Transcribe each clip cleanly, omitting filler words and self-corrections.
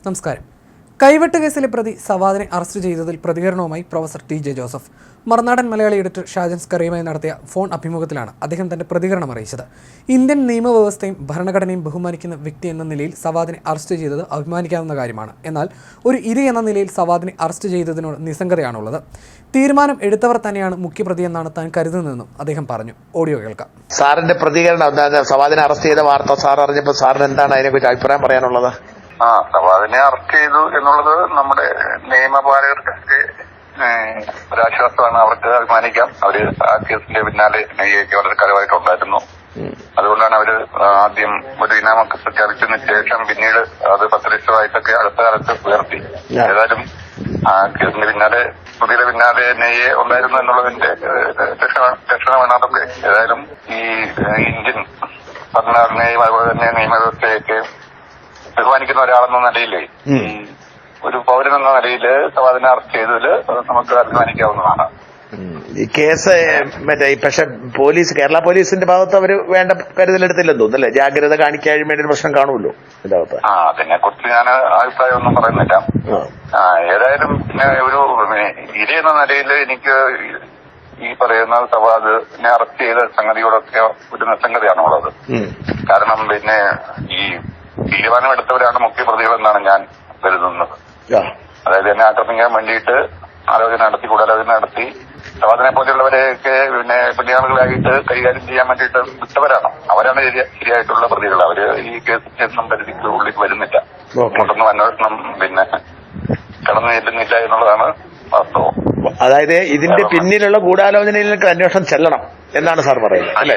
നമസ്കാരം. കൈവെട്ട് കേസിലെ പ്രതി സവാദിനെ അറസ്റ്റ് ചെയ്തതിൽ പ്രതികരണവുമായി professor T J Joseph. Marunadan Malayali editor Shajan സ്കറിയുമായി നടത്തിയ ഫോൺ അഭിമുഖത്തിലാണ് അദ്ദേഹം തന്റെ പ്രതികരണം അറിയിച്ചത്. ഇന്ത്യൻ നിയമവ്യവസ്ഥയും ഭരണഘടനയും ബഹുമാനിക്കുന്ന വ്യക്തി എന്ന നിലയിൽ സവാദിനെ അറസ്റ്റ് ചെയ്തത് അഭിമാനിക്കാവുന്ന കാര്യമാണ്. എന്നാൽ ഒരു ഇര എന്ന നിലയിൽ സവാദിനെ അറസ്റ്റ് ചെയ്തതിനോട് നിസ്സംഗതയാണുള്ളത്. തീരുമാനം എടുത്തവർ തന്നെയാണ് മുഖ്യപ്രതിയെന്നാണ് താൻ കരുതുന്നതെന്നും അദ്ദേഹം പറഞ്ഞു. ഓഡിയോ കേൾക്കാം. സാറിന്റെ പ്രതികരണം സവാദിനെ അറസ്റ്റ് ചെയ്ത വാർത്ത സാർ അറിഞ്ഞപ്പോൾ സാറിന് എന്താണ് അതിനെക്കുറിച്ച് അഭിപ്രായം പറയാനുള്ളത്? സവാദിനെ അറസ്റ്റ് ചെയ്തു എന്നുള്ളത് നമ്മുടെ നിയമപാലകർക്ക് ഒരാശ്വാസമാണ്. അവർക്ക് അഭിമാനിക്കാം. അവര് ആ കേസിന്റെ പിന്നാലെ നെയ്യൊക്കെ വളരെ കലവായിട്ടുണ്ടായിരുന്നു. അതുകൊണ്ടാണ് അവര് ആദ്യം ഒരു ഇനാമൊക്കെ പ്രഖ്യാപിച്ചതിന് ശേഷം പിന്നീട് അത് 10 ലക്ഷമായിട്ടൊക്കെ അടുത്ത കാലത്ത് ഉയർത്തി. ഏതായാലും ആ കേസിന്റെ പിന്നാലെ പ്രതിയുടെ പിന്നാലെ നെയ്യെ ഉണ്ടായിരുന്നു എന്നുള്ളതിന്റെ ലക്ഷണമാണ് അതൊക്കെ. ഏതായാലും ഈ ഇന്ത്യൻ ഭരണഘടനയും അതുപോലെ തന്നെ നിയമവ്യവസ്ഥയൊക്കെ ബഹുമാനിക്കുന്ന ഒരാളെന്ന നിലയില് ഒരു പൗരൻ എന്ന നിലയില് സവാദിനെ അറസ്റ്റ് ചെയ്തതിൽ നമുക്ക് അഭിമാനിക്കാവുന്നതാണ്. ഈ കേസ് പക്ഷെ കേരള പോലീസിന്റെ ഭാഗത്ത് അവര് വേണ്ട കരുതലെടുത്തില്ലെന്ന് തോന്നുന്നല്ലേ? ജാഗ്രത കാണിക്കാൻ വേണ്ടി ഒരു പ്രശ്നം കാണുമല്ലോ ഇതിനകത്ത്. അതിനെ കുറിച്ച് ഞാൻ അഭിപ്രായം ഒന്നും പറയുന്നില്ല. ഏതായാലും പിന്നെ ഒരു ഇര എന്ന നിലയിൽ എനിക്ക് ഈ പറയുന്ന സവാദിനെ അറസ്റ്റ് ചെയ്ത സംഗതിയോടൊക്കെ ഒരു നിസ്സംഗതയാണുള്ളത്. കാരണം പിന്നെ ഈ തീരുമാനമെടുത്തവരാണ് മുഖ്യപ്രതികളെന്നാണ് ഞാൻ കരുതുന്നത്. അതായത് എന്നെ ആക്രമിക്കാൻ വേണ്ടിയിട്ട് ഗൂഢാലോചന നടത്തി സവാദിനെ പോലെയുള്ളവരെയൊക്കെ പിന്നെ പിടിയാളുകളായിട്ട് കൈകാര്യം ചെയ്യാൻ വേണ്ടിയിട്ട് വിട്ടവരാണ്. അവരാണ് ശരിയായിട്ടുള്ള പ്രതികൾ. അവര് ഈ കേസിന്റെ പരിധിക്ക് ഉള്ളിൽ വരുന്നില്ല. അങ്ങോട്ടൊന്നും അന്വേഷണം പിന്നെ കടന്നു ചെല്ലുന്നില്ല എന്നുള്ളതാണ് വാസ്തവം. അതായത് ഇതിന്റെ പിന്നിലുള്ള ഗൂഢാലോചനയിലേക്ക് അന്വേഷണം ചെല്ലണം എന്നാണ് സാർ പറയുന്നത് അല്ലെ?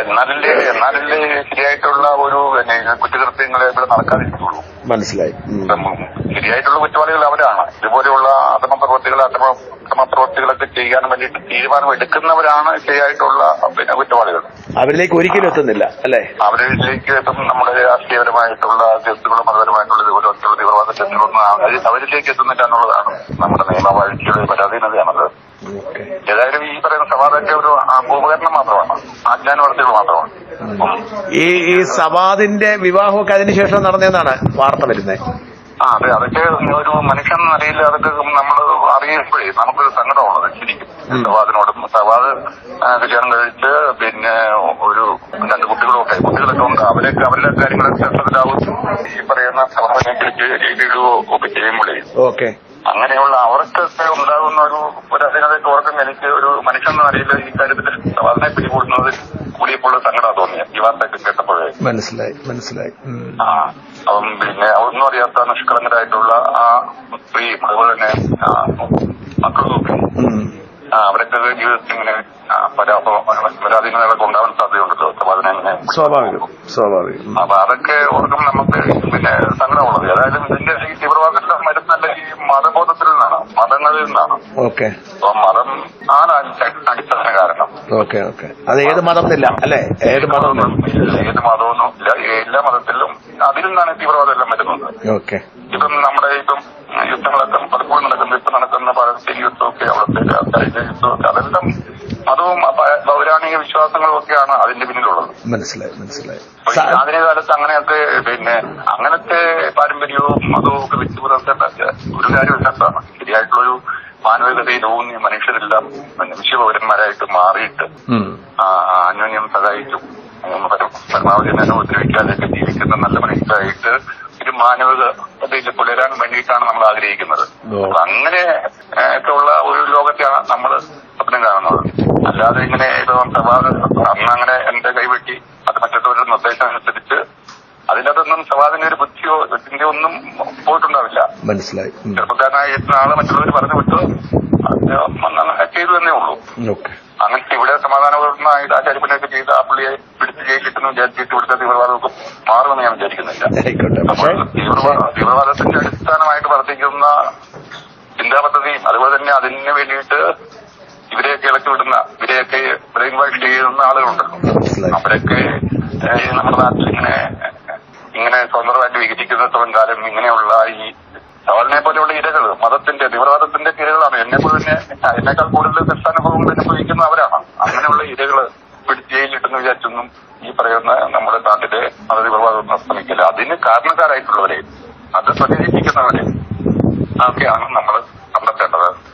എന്നാലല്ലേ ശരിയായിട്ടുള്ള ഒരു കുറ്റകൃത്യങ്ങളെ ഇവിടെ നടക്കാതിരിക്കുള്ളൂ. മനസ്സിലായി. ശരിയായിട്ടുള്ള കുറ്റവാളികൾ അവരാണ്. ഇതുപോലെയുള്ള അക്രമപ്രവർത്തികളൊക്കെ ചെയ്യാൻ വേണ്ടിയിട്ട് തീരുമാനം എടുക്കുന്നവരാണ് ശരിയായിട്ടുള്ള പിന്നെ കുറ്റവാളികൾ. അവരിലേക്ക് ഒരിക്കലും എത്തുന്നില്ല അല്ലെ? അവരിലേക്ക് നമ്മുടെ രാഷ്ട്രീയപരമായിട്ടുള്ള കേസുകളും മതപരമായിട്ടുള്ള ഇതുപോലുള്ള തീവ്രവാദ കേസുകളൊന്നും അവരിലേക്ക് എത്തുന്നില്ല എന്നുള്ളതാണ് നമ്മുടെ നിയമവാഴ്ചയുടെ പരാധീനതയാണത്. ഏതായാലും ഈ പറയുന്ന സവാദൊക്കെ ഒരു ഉപകരണം മാത്രമാണ്, ആജ്ഞാനുവർത്തികൾ മാത്രമാണ്. ഈ സവാദിന്റെ വിവാഹമൊക്കെ അതിനുശേഷം നടന്നതെന്നാണ് വാർത്ത വരുന്നത്. അതെ, അതൊക്കെ ഒരു മനുഷ്യൻ എന്ന നിലയിൽ അതൊക്കെ നമ്മൾ അറിയുമ്പോഴേ നമുക്കൊരു സങ്കടമുള്ളത് ശരിക്കും. സവാദിനോടും സവാദ് കല്യാണം കഴിച്ച് പിന്നെ ഒരു 2 കുട്ടികളൊക്കെ ഉണ്ട്. അവരുടെ കാര്യങ്ങളൊക്കെ ശ്രദ്ധത്തിലാവും. ഈ പറയുന്ന സവാദിനെ കുറിച്ച് ഒക്കെ ചെയ്യുമ്പോഴേ അങ്ങനെയുള്ള അവർക്കൊക്കെ ഉണ്ടാകുന്ന ഒരു അതിനകത്ത് ഓർക്കുന്ന എനിക്ക് ഒരു മനുഷ്യൻ എന്ന നിലയിൽ ഈ കാര്യത്തിൽ സവാദിനെ പിടികൂടുന്നത് കൂടിയപ്പോൾ സങ്കടം തോന്നിയ ഈ വാർത്തയൊക്കെ കേട്ടപ്പോഴേ. മനസ്സിലായി. അപ്പം പിന്നെ ഒന്നും അറിയാത്ത നിഷ്കളങ്കരായിട്ടുള്ള ആ സ്ത്രീയും അതുപോലെ തന്നെ മക്കളൊക്കെ അവരൊക്കെ ജീവിതത്തിൽ ഇങ്ങനെ പരാതികളൊക്കെ ഉണ്ടാവാൻ സാധ്യതയുണ്ടല്ലോ സവാദിനെ. സ്വാഭാവികം. അപ്പൊ അതൊക്കെ ഓർക്കുമ്പോൾ നമുക്ക് പിന്നെ സങ്കടമുള്ളത്. അതായത് ഇതിന്റെ ഈ തീവ്രവാദത്തിന്റെ മരുന്നല്ല ഈ മതബോധത്തിൽ നിന്നാണ്, മതങ്ങളിൽ നിന്നാണ്. അപ്പൊ മതം ആണ് അടിസ്ഥാന കാരണം. അത് ഏത് മതത്തില്ല അല്ലെ? ഏത് മതമൊന്നും ഇല്ല. എല്ലാ മതത്തിലും അതിൽ നിന്നാണ് തീവ്രവാദം എല്ലാം വരുന്നത്. ഇപ്പം നമ്മുടെ യുദ്ധങ്ങളൊക്കെ പലപ്പോഴും നടക്കുന്നത്. ഇപ്പൊ നടക്കുന്ന പാലസ്തീൻ യുദ്ധമൊക്കെ അവിടുത്തെ യുദ്ധമൊക്കെ അതെല്ലാം മതവും പൗരാണിക വിശ്വാസങ്ങളും ഒക്കെയാണ് അതിന്റെ പിന്നിലുള്ളത്. മനസ്സിലായി. ആധുനിക കാലത്ത് അങ്ങനെയൊക്കെ പിന്നെ അങ്ങനത്തെ പാരമ്പര്യവും മതവും ഒക്കെ വെച്ച് പുലർത്തേണ്ട ഒരു കാര്യം ഇല്ലാത്തതാണ്. ശരിയായിട്ടുള്ളൊരു മാനവികതയിൽ ഊന്നിയ മനുഷ്യരെല്ലാം മനുഷ്യപൗരന്മാരായിട്ട് മാറിയിട്ട് അന്യോന്യം സഹായിച്ചും പരമാവധി തന്നെ ഉപദ്രവിക്കാതെയൊക്കെ ജീവിക്കുന്ന നല്ല മനുഷ്യരായിട്ട് ഒരു മാനവികതയിൽ പുലരാൻ വേണ്ടിയിട്ടാണ് നമ്മൾ ആഗ്രഹിക്കുന്നത്. അങ്ങനെ ഒക്കെ ഉള്ള ഒരു ലോകത്തെയാണ് നമ്മൾ സ്വപ്നം കാണുന്നത്. അല്ലാതെ ഇങ്ങനെ അന്ന് അങ്ങനെ എന്റെ കൈവെട്ടി അത് മറ്റുള്ളവരുടെ നിർദ്ദേശം അനുസരിച്ച് അതിനകത്തൊന്നും സവാദിന്റെ ഒരു ബുദ്ധിയോ ഇതിന്റെ ഒന്നും പോയിട്ടുണ്ടാവില്ല. മനസ്സിലായി. ചെറുപ്പക്കാരനായിരുന്ന ആള് മറ്റുള്ളവർ പറഞ്ഞു വിട്ടു അങ്ങനെ ചെയ്തു എന്നേ ഉള്ളൂ. അങ്ങനെ ഇവിടെ സമാധാനപൂർണ്ണമായിട്ട് ആ ചരിപ്പിനൊക്കെ ചെയ്ത് ആ പുള്ളിയെ പിടിച്ച് ജയിലിട്ടെന്ന് വിചാരിച്ചിട്ട് ഇവിടുത്തെ തീവ്രവാദമൊക്കെ മാറുമെന്ന് ഞാൻ വിചാരിക്കുന്നില്ല. തീവ്രവാദത്തിന്റെ അടിസ്ഥാനമായിട്ട് വർദ്ധിക്കുന്ന ചിന്താപദ്ധതിയും അതുപോലെ തന്നെ അതിന് വേണ്ടിയിട്ട് ഇവരെയൊക്കെ ഇളക്കിവിടുന്ന ഇവരെയൊക്കെ ബ്രെയിൻ വാഷ് ചെയ്യുന്ന ആളുകളുണ്ടല്ലോ, അവരൊക്കെ നമ്മുടെ നാട്ടിൽ ഇങ്ങനെ സ്വതന്ത്രമായിട്ട് വികസിക്കുന്നിടത്തോളം കാലം ഇങ്ങനെയുള്ള ഈ സവാദിനെ പോലെയുള്ള ഇരകൾ മതത്തിന്റെ തീവ്രവാദത്തിന്റെ ഇരകളാണ്. എന്നെക്കാൾ കൂടുതൽ ദൃഷ്ടാനുഭവങ്ങൾ അനുഭവിക്കുന്ന അവരാണ്. അങ്ങനെയുള്ള ഇരകള് പിടിച്ച് ജയിലിട്ടെന്ന് വിചാരിച്ചൊന്നും ഈ പറയുന്ന നമ്മുടെ നാട്ടിലെ മത തീവ്രവാദം അസ്തമിക്കില്ല. അതിന് കാരണക്കാരായിട്ടുള്ളവരെ അത് പ്രചരിപ്പിക്കുന്നവര് ഒക്കെയാണ് നമ്മൾ കണ്ടെത്തേണ്ടത്.